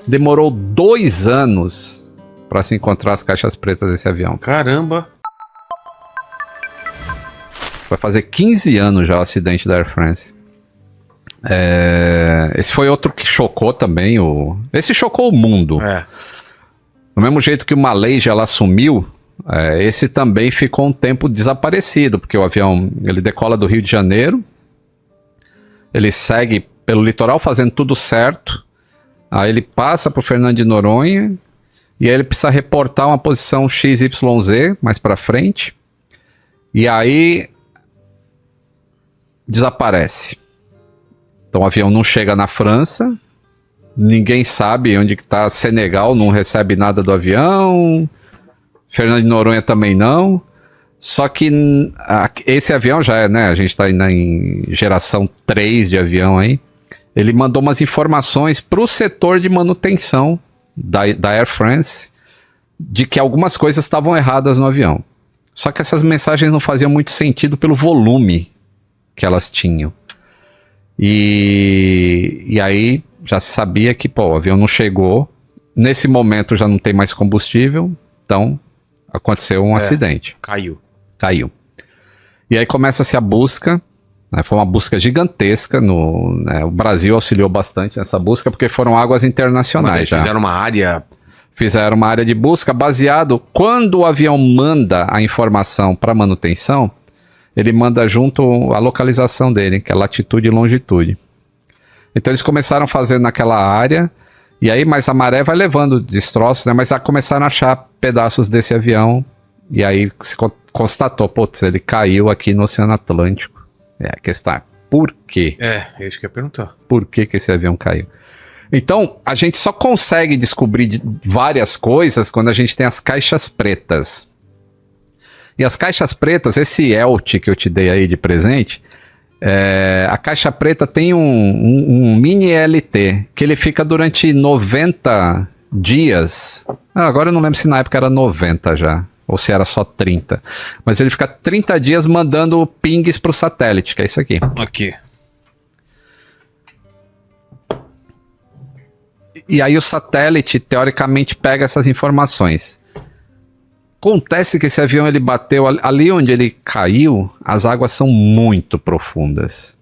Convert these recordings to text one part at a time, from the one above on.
Demorou 2 anos para se encontrar as caixas pretas desse avião. Caramba! Vai fazer 15 anos já o acidente da Air France. Esse foi outro que chocou também. Esse chocou o mundo. Do mesmo jeito que o Malaysia ela sumiu, esse também ficou um tempo desaparecido, porque o avião ele decola do Rio de Janeiro, ele segue pelo litoral fazendo tudo certo, aí ele passa para o Fernando de Noronha, e aí ele precisa reportar uma posição XYZ mais para frente, e aí desaparece. Então o avião não chega na França, ninguém sabe onde que tá. Senegal não recebe nada do avião, Fernando de Noronha também não. Só que esse avião já é, né? A gente está em geração 3 de avião aí. Ele mandou umas informações para o setor de manutenção da Air France de que algumas coisas estavam erradas no avião. Só que essas mensagens não faziam muito sentido pelo volume que elas tinham. E aí já se sabia que o avião não chegou. Nesse momento já não tem mais combustível. Então aconteceu um acidente. Caiu. E aí começa-se a busca. Foi uma busca gigantesca. O Brasil auxiliou bastante nessa busca, porque foram águas internacionais. Mas Fizeram uma área de busca baseado... Quando o avião manda a informação para manutenção, ele manda junto a localização dele, que é latitude e longitude. Então eles começaram fazendo naquela área, e aí, mas a maré vai levando destroços, né? Mas começaram a achar pedaços desse avião, e aí se constatou, ele caiu aqui no Oceano Atlântico. A questão é, por quê? É isso que eu ia perguntar. Por que esse avião caiu? Então, a gente só consegue descobrir várias coisas quando a gente tem as caixas pretas. E as caixas pretas, esse ELT que eu te dei aí de presente, a caixa preta tem um mini LT, que ele fica durante 90 dias. Agora eu não lembro se na época era 90 já, ou se era só 30. Mas ele fica 30 dias mandando pings para o satélite, que é isso aqui. Aqui. E aí o satélite, teoricamente, pega essas informações. Acontece que esse avião ele bateu ali onde ele caiu, as águas são muito profundas.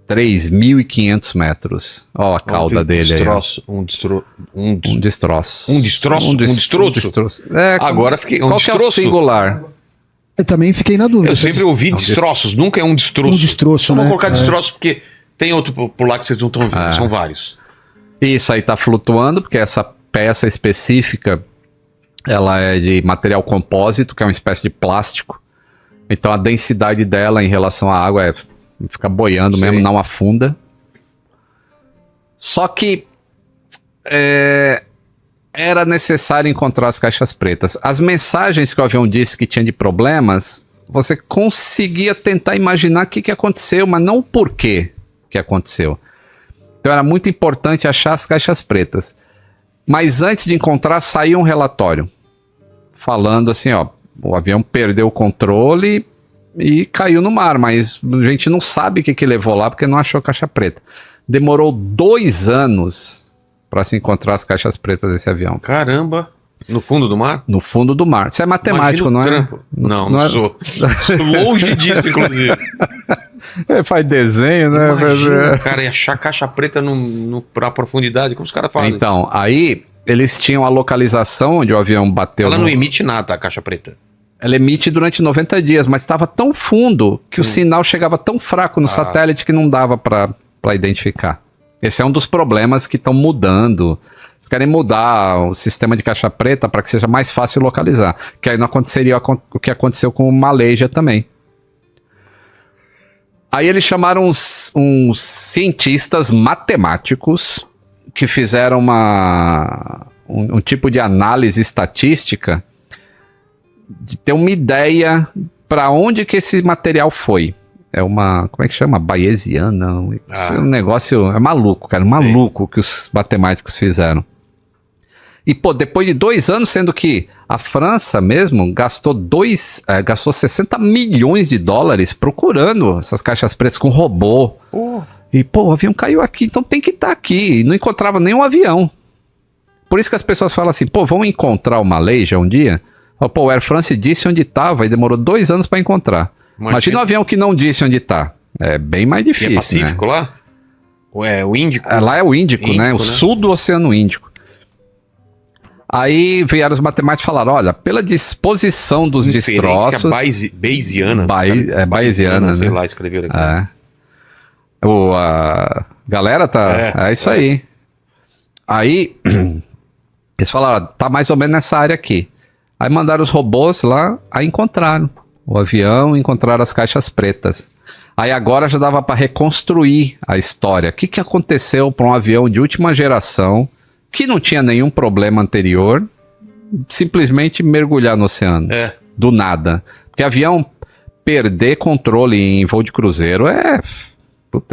3.500 metros. Ó a cauda dele aí. Um destroço. Agora fiquei... Qual que é o singular? Eu também fiquei na dúvida. Eu sempre ouvi destroços, nunca é um destroço. Um destroço, né? Vamos colocar destroço porque tem outro por lá que vocês não estão vendo, são vários. Isso aí tá flutuando, porque essa peça específica... Ela é de material compósito, que é uma espécie de plástico. Então a densidade dela em relação à água fica boiando mesmo, não afunda. Só que era necessário encontrar as caixas pretas. As mensagens que o avião disse que tinha de problemas, você conseguia tentar imaginar o que aconteceu, mas não o porquê que aconteceu. Então era muito importante achar as caixas pretas. Mas antes de encontrar, saiu um relatório falando assim, o avião perdeu o controle e caiu no mar, mas a gente não sabe o que levou lá porque não achou caixa preta. Demorou 2 anos para se encontrar as caixas pretas desse avião. Caramba! No fundo do mar? No fundo do mar. Você é matemático, não é? Não sou. Estou longe disso, inclusive. Faz desenho, né? Imagina, cara, e achar caixa preta pra profundidade, como os caras fazem? Então, aí eles tinham a localização onde o avião bateu. Ela não emite nada, a caixa preta. Ela emite durante 90 dias, mas estava tão fundo que o sinal chegava tão fraco no satélite que não dava para identificar. Esse é um dos problemas que estão mudando. Eles querem mudar o sistema de caixa preta para que seja mais fácil localizar. Que aí não aconteceria o que aconteceu com o Malaysia também. Aí eles chamaram uns cientistas matemáticos que fizeram um tipo de análise estatística de ter uma ideia para onde que esse material foi. É uma, como é que chama? Bayesiana. Um negócio, é maluco, cara. Maluco que os matemáticos fizeram. E, depois de 2 anos, sendo que a França mesmo gastou 60 milhões de dólares procurando essas caixas pretas com robô. E, o avião caiu aqui, então tem que estar aqui. E não encontrava nenhum avião. Por isso que as pessoas falam assim, pô, vamos encontrar o Malaysia um dia? Pô, o Air France disse onde estava e demorou 2 anos para encontrar. Imagina um avião que não disse onde está. É bem mais difícil, E é Pacífico né? lá? Ou é o Índico? Lá é o Índico, né? O sul do Oceano Índico. Aí vieram os matemáticos e falaram, olha, pela disposição dos destroços... Bayesiana. Bayesiana, sei né? lá, escreveram aqui. A galera tá... É isso aí. Aí, eles falaram, tá mais ou menos nessa área aqui. Aí mandaram os robôs lá, aí encontraram o avião, encontraram as caixas pretas. Aí agora já dava para reconstruir a história. O que aconteceu para um avião de última geração, que não tinha nenhum problema anterior, simplesmente mergulhar no oceano? Do nada. Porque avião perder controle em voo de cruzeiro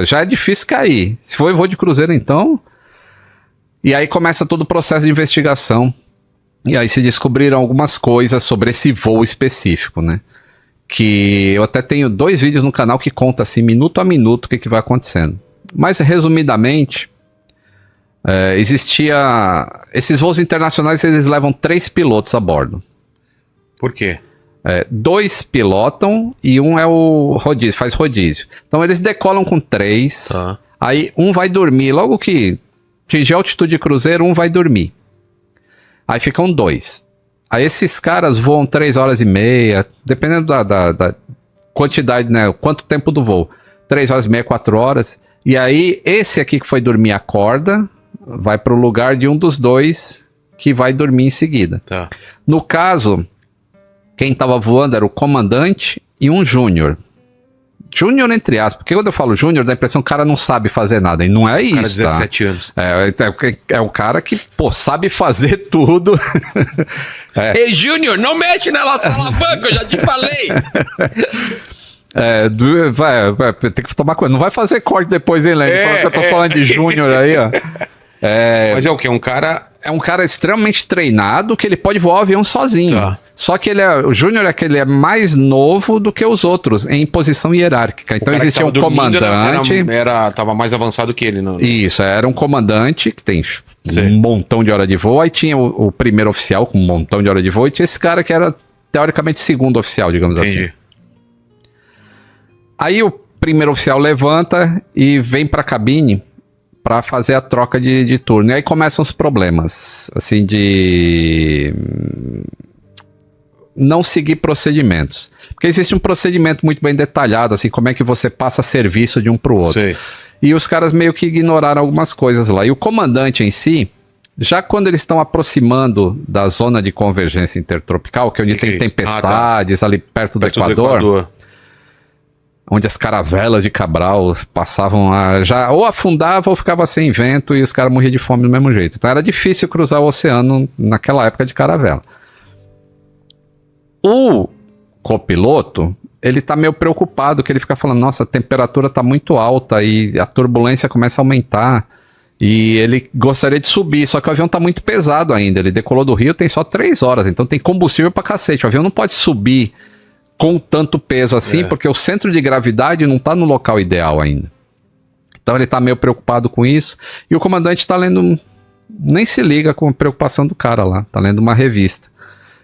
já é difícil cair. Se for em voo de cruzeiro, então... E aí começa todo o processo de investigação. E aí se descobriram algumas coisas sobre esse voo específico, né? Que eu até tenho 2 vídeos no canal que contam assim, minuto a minuto, o que vai acontecendo. Mas, resumidamente, existia... Esses voos internacionais, eles levam 3 pilotos a bordo. Por quê? 2 pilotam e um é o rodízio, faz rodízio. Então, eles decolam com 3, aí um vai dormir. Logo que atingir a altitude de cruzeiro, um vai dormir. Aí ficam 2. Aí esses caras voam 3 horas e meia, dependendo da quantidade, né? Quanto tempo do voo. 3 horas e meia, 4 horas. E aí, esse aqui que foi dormir acorda, vai para o lugar de um dos 2 que vai dormir em seguida. Tá. No caso, quem estava voando era o comandante e um júnior. Júnior entre aspas, porque quando eu falo júnior, dá a impressão que o cara não sabe fazer nada, e não é isso, cara de 17 anos. É o cara que, pô, sabe fazer tudo. Ei, Júnior, não mexe na nossa alavanca, eu já te falei. Vai, tem que tomar cuidado, não vai fazer corte depois, hein, Lenny? Fala que eu tô falando de júnior aí, ó. Mas é o quê? É um cara extremamente treinado que ele pode voar o avião sozinho. Tá. Só que o Júnior é que ele é mais novo do que os outros em posição hierárquica. Então existia um comandante. Tava mais avançado que ele, não? Isso, era um comandante que tem um montão de hora de voo. Aí tinha o primeiro oficial com um montão de hora de voo. E tinha esse cara que era teoricamente segundo oficial, digamos assim. Aí o primeiro oficial levanta e vem para a cabine para fazer a troca de turno. E aí começam os problemas, assim, de não seguir procedimentos. Porque existe um procedimento muito bem detalhado, assim, como é que você passa serviço de um para o outro. Sei. E os caras meio que ignoraram algumas coisas lá. E o comandante em si, já quando eles estão aproximando da zona de convergência intertropical, que é onde tem tempestades, ali perto do Equador, onde as caravelas de Cabral passavam já ou afundava ou ficava sem vento e os caras morriam de fome do mesmo jeito. Então era difícil cruzar o oceano naquela época de caravela. O copiloto, ele tá meio preocupado, que ele fica falando, nossa, a temperatura tá muito alta e a turbulência começa a aumentar e ele gostaria de subir, só que o avião tá muito pesado ainda, ele decolou do Rio tem só 3 horas, então tem combustível pra cacete, o avião não pode subir com tanto peso assim, porque o centro de gravidade não tá no local ideal ainda. Então ele tá meio preocupado com isso, e o comandante tá lendo, nem se liga com a preocupação do cara lá, tá lendo uma revista.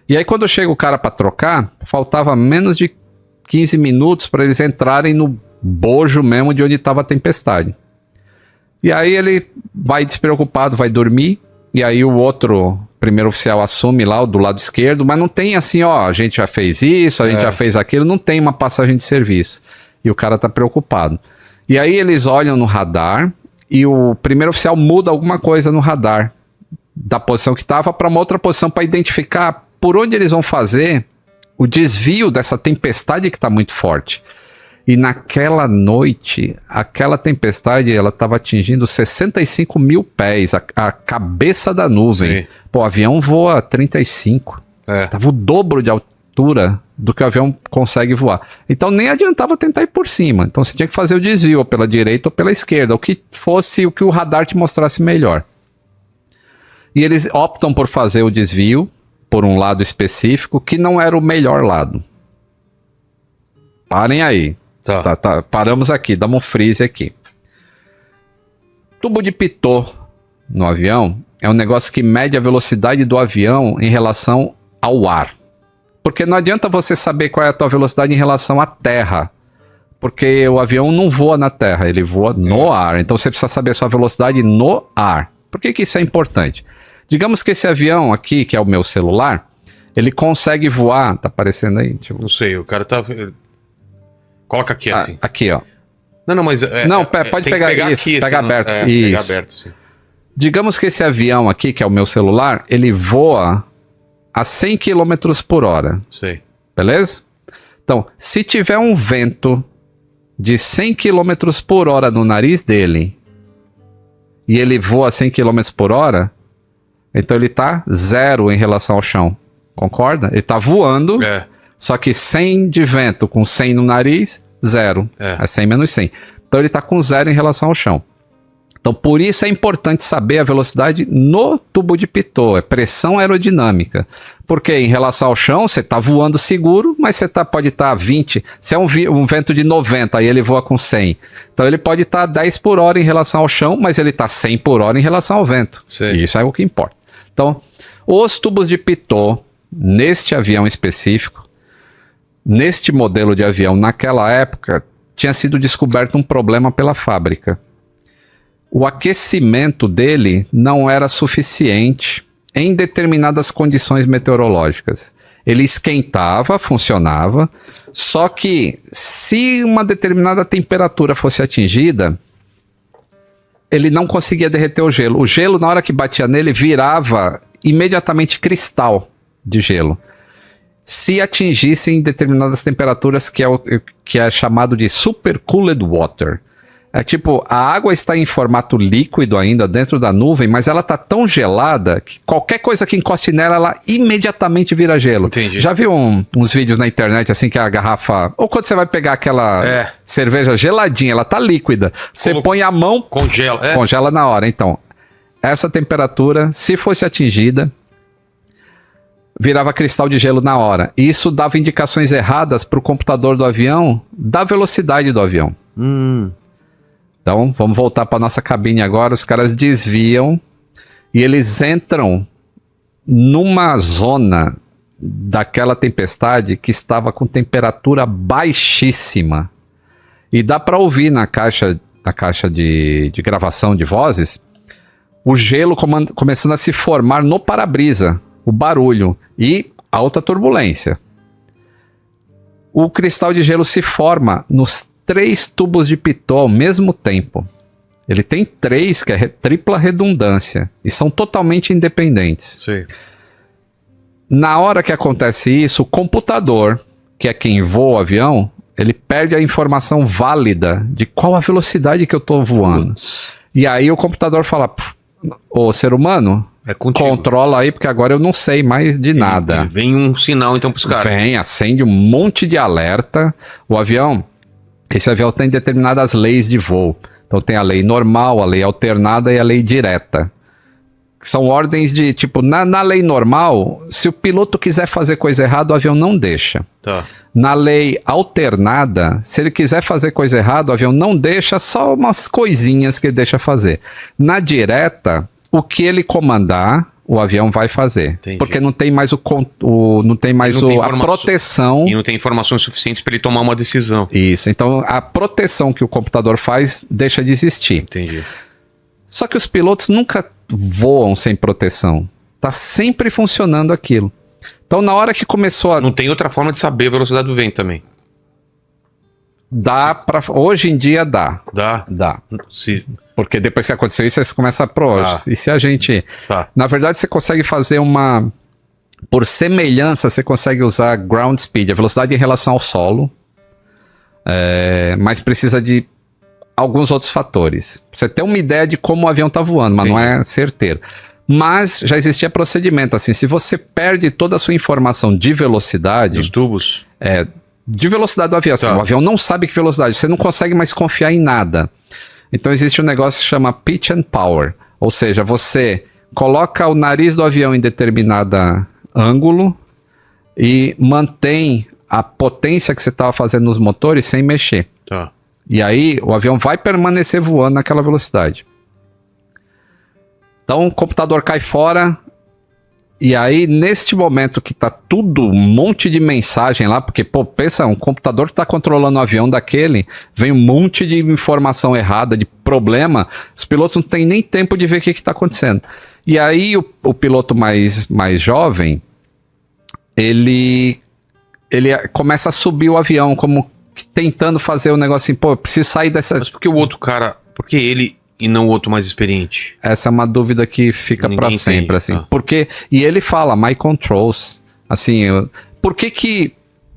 E aí quando chega o cara para trocar, faltava menos de 15 minutos para eles entrarem no bojo mesmo de onde estava a tempestade. E aí ele vai despreocupado, vai dormir, e aí o outro primeiro oficial assume lá do lado esquerdo, mas não tem assim, ó, a gente já fez isso, a gente já fez aquilo, não tem uma passagem de serviço. E o cara tá preocupado. E aí eles olham no radar e o primeiro oficial muda alguma coisa no radar da posição que estava para uma outra posição para identificar por onde eles vão fazer o desvio dessa tempestade que está muito forte. E naquela noite, aquela tempestade, ela estava atingindo 65 mil pés, a cabeça da nuvem. Sim. Pô, o avião voa 35. Tava o dobro de altura do que o avião consegue voar. Então nem adiantava tentar ir por cima. Então você tinha que fazer o desvio, ou pela direita ou pela esquerda, o que fosse o que o radar te mostrasse melhor. E eles optam por fazer o desvio por um lado específico, que não era o melhor lado. Parem aí. Tá. Paramos aqui, damos um freeze aqui. Tubo de pitot no avião é um negócio que mede a velocidade do avião em relação ao ar. Porque não adianta você saber qual é a tua velocidade em relação à terra. Porque o avião não voa na terra, ele voa no ar. Então você precisa saber a sua velocidade no ar. Por que isso é importante? Digamos que esse avião aqui, que é o meu celular, ele consegue voar... Tá aparecendo aí? Tipo... Não sei, o cara tá... Coloca aqui assim. Aqui, ó. Não, mas... pode pegar isso, aqui, pega assim, aberto. Pegar Isso. aberto, sim. Digamos que esse avião aqui, que é o meu celular, ele voa a 100 km por hora. Sei. Beleza? Então, se tiver um vento de 100 km por hora no nariz dele e ele voa a 100 km por hora, então ele tá 0 em relação ao chão. Concorda? Ele tá voando, só que 100 de vento com 100 no nariz, 0. É 100 menos 100. Então ele tá com 0 em relação ao chão. Então, por isso é importante saber a velocidade no tubo de Pitot, é pressão aerodinâmica. Porque em relação ao chão, você está voando seguro, mas você pode estar a 20. Se é um vento de 90, aí ele voa com 100. Então, ele pode estar a 10 por hora em relação ao chão, mas ele está 100 por hora em relação ao vento. Sim. E isso é o que importa. Então, os tubos de Pitot, neste avião específico, neste modelo de avião, naquela época, tinha sido descoberto um problema pela fábrica. O aquecimento dele não era suficiente em determinadas condições meteorológicas. Ele esquentava, funcionava, só que se uma determinada temperatura fosse atingida, ele não conseguia derreter o gelo. O gelo, na hora que batia nele, virava imediatamente cristal de gelo. Se atingissem determinadas temperaturas, que é chamado de supercooled water. É tipo, a água está em formato líquido ainda dentro da nuvem, mas ela está tão gelada que qualquer coisa que encoste nela, ela imediatamente vira gelo. Entendi. Já viu uns vídeos na internet assim que a garrafa... Ou quando você vai pegar aquela cerveja geladinha, ela tá líquida. Você põe a mão... Congela. Congela na hora. Então, essa temperatura, se fosse atingida, virava cristal de gelo na hora. E isso dava indicações erradas para o computador do avião da velocidade do avião. Então, vamos voltar para nossa cabine agora. Os caras desviam e eles entram numa zona daquela tempestade que estava com temperatura baixíssima. E dá para ouvir na caixa de gravação de vozes o gelo começando a se formar no para-brisa, o barulho e alta turbulência. O cristal de gelo se forma nos 3 tubos de Pitot ao mesmo tempo. Ele tem 3, que é tripla redundância, e são totalmente independentes. Sim. Na hora que acontece isso, o computador, que é quem voa o avião, ele perde a informação válida de qual a velocidade que eu estou voando. E aí o computador fala, ô ser humano, controla aí, porque agora eu não sei mais de nada. Vem um sinal então para os caras. Vem, acende um monte de alerta. Esse avião tem determinadas leis de voo. Então tem a lei normal, a lei alternada e a lei direta. Que são ordens de, tipo, na lei normal, se o piloto quiser fazer coisa errada, o avião não deixa. Tá. Na lei alternada, se ele quiser fazer coisa errada, o avião não deixa, só umas coisinhas que ele deixa fazer. Na direta, o que ele comandar, o avião vai fazer. Entendi. Porque não tem mais a proteção. E não tem informações suficientes para ele tomar uma decisão. Isso. Então, a proteção que o computador faz deixa de existir. Entendi. Só que os pilotos nunca voam sem proteção. Tá sempre funcionando aquilo. Então, na hora que começou a... Não tem outra forma de saber a velocidade do vento também. Hoje em dia dá. Dá. Porque depois que aconteceu isso, você começa a... E se a gente... Na verdade, você consegue fazer por semelhança, você consegue usar ground speed, a velocidade em relação ao solo. Mas precisa de alguns outros fatores. Você tem uma ideia de como o avião está voando, mas não é certeiro. Mas já existia procedimento, assim, se você perde toda a sua informação de velocidade... Dos tubos? De velocidade do avião. Assim, o avião não sabe que velocidade, você não consegue mais confiar em nada. Então existe um negócio que chama pitch and power. Ou seja, você coloca o nariz do avião em determinado ângulo e mantém a potência que você estava fazendo nos motores sem mexer. Tá. E aí o avião vai permanecer voando naquela velocidade. Então o computador cai fora, e aí neste momento que tá tudo, um monte de mensagem lá, porque, pô, pensa, um computador que tá controlando um avião daquele, vem um monte de informação errada, de problema, os pilotos não têm nem tempo de ver o que tá acontecendo. E aí o piloto mais jovem, ele começa a subir o avião, como que tentando fazer o negócio assim, pô, eu preciso sair dessa... Mas por que o outro cara, por que ele e não o outro mais experiente? Essa é uma dúvida que fica Ninguém pra entende, sempre, assim. tá. Porque, e ele fala, my controls, assim, por que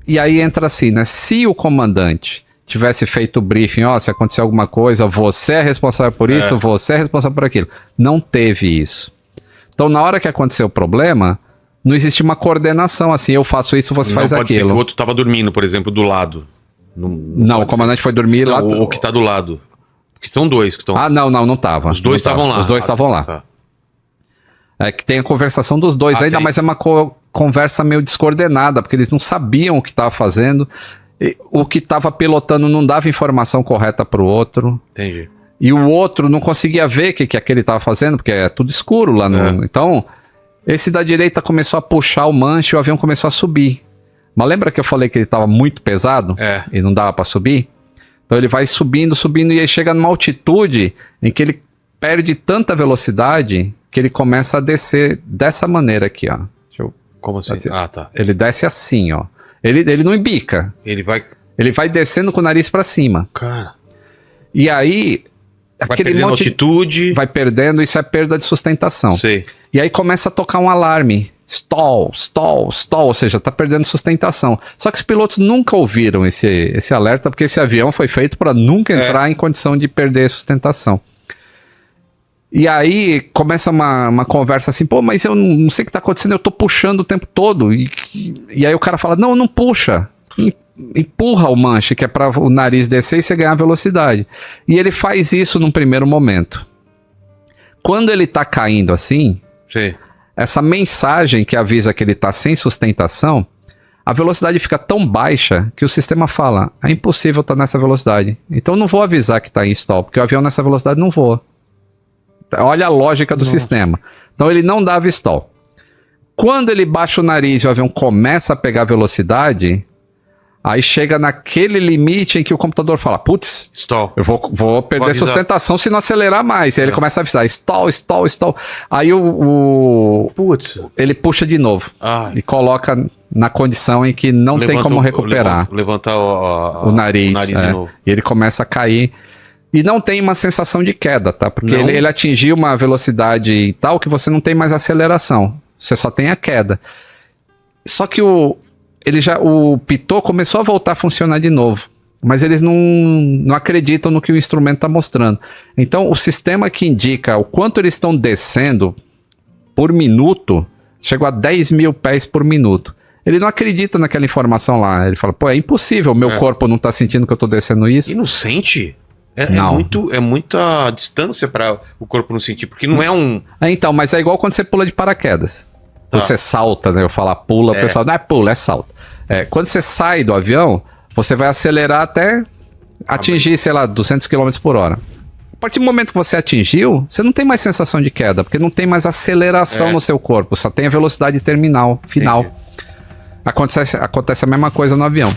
e aí entra assim, né, se o comandante tivesse feito o briefing, ó, se acontecer alguma coisa, você é responsável por isso, você é responsável por aquilo. Não teve isso. Então, na hora que aconteceu o problema, não existe uma coordenação, assim, eu faço isso, você faz Não pode ser que aquilo. o outro tava dormindo, por exemplo, do lado. Não, o pode comandante foi dormir ser. lá. Não, o que tá do lado. Porque são dois que estão... Ah, não tava. Os dois Não tava. estavam lá. Os dois estavam lá. Tá. É que tem a conversação dos dois ainda, tem. mas é uma conversa meio descoordenada, porque eles não sabiam o que estava fazendo. O que estava pilotando não dava informação correta para o outro. Entendi. E o outro não conseguia ver o que aquele estava fazendo, porque é tudo escuro lá no... Então, esse da direita começou a puxar o manche e o avião começou a subir. Mas lembra que eu falei que ele estava muito pesado? E não dava para subir? Então ele vai subindo, e aí chega numa altitude em que ele perde tanta velocidade que ele começa a descer dessa maneira aqui, ó. Deixa eu... Como assim? Assim. Ah, tá. Ele desce assim, ó. Ele não embica. Ele vai... Ele vai descendo com o nariz para cima. Cara... E aí... Vai perdendo altitude... Vai perdendo, isso é perda de sustentação. Sei. E aí começa a tocar um alarme. Stall, stall, stall, ou seja, tá perdendo sustentação. Só que os pilotos nunca ouviram esse alerta, porque esse avião foi feito para nunca entrar em condição de perder sustentação. E aí começa uma conversa assim, pô, mas eu não sei o que tá acontecendo, eu tô puxando o tempo todo. E aí o cara fala, não puxa, empurra o manche, que é para o nariz descer e você ganhar velocidade. E ele faz isso num primeiro momento. Quando ele tá caindo assim... Sei. Essa mensagem que avisa que ele está sem sustentação, a velocidade fica tão baixa que o sistema fala, é impossível estar nessa velocidade. Então não vou avisar que está em stall, porque o avião nessa velocidade não voa. Olha a lógica do sistema. Então ele não dava stall. Quando ele baixa o nariz e o avião começa a pegar velocidade, aí chega naquele limite em que o computador fala, putz, Stall. eu vou perder sustentação se não acelerar mais. Aí ele começa a avisar, stall, stall, stall. Aí Putz. ele puxa de novo e coloca na condição em que não tem como recuperar. Levantar o nariz de novo. E ele começa a cair. E não tem uma sensação de queda, tá? Porque ele atingiu uma velocidade tal que você não tem mais aceleração. Você só tem a queda. Só que o pitot começou a voltar a funcionar de novo, mas eles não acreditam no que o instrumento está mostrando. Então, o sistema que indica o quanto eles estão descendo por minuto, chegou a 10 mil pés por minuto. Ele não acredita naquela informação lá. Ele fala, pô, é impossível, meu corpo não está sentindo que eu estou descendo isso. E não sente? Não. É muita distância para o corpo não sentir, porque não é um... Então, mas é igual quando você pula de paraquedas. Você salta, né? Eu falar pula, o pessoal não é pula, é salto. Quando você sai do avião, você vai acelerar até atingir, sei lá, 200 km por hora. A partir do momento que você atingiu, você não tem mais sensação de queda, porque não tem mais aceleração no seu corpo, só tem a velocidade terminal, final. Acontece a mesma coisa no avião.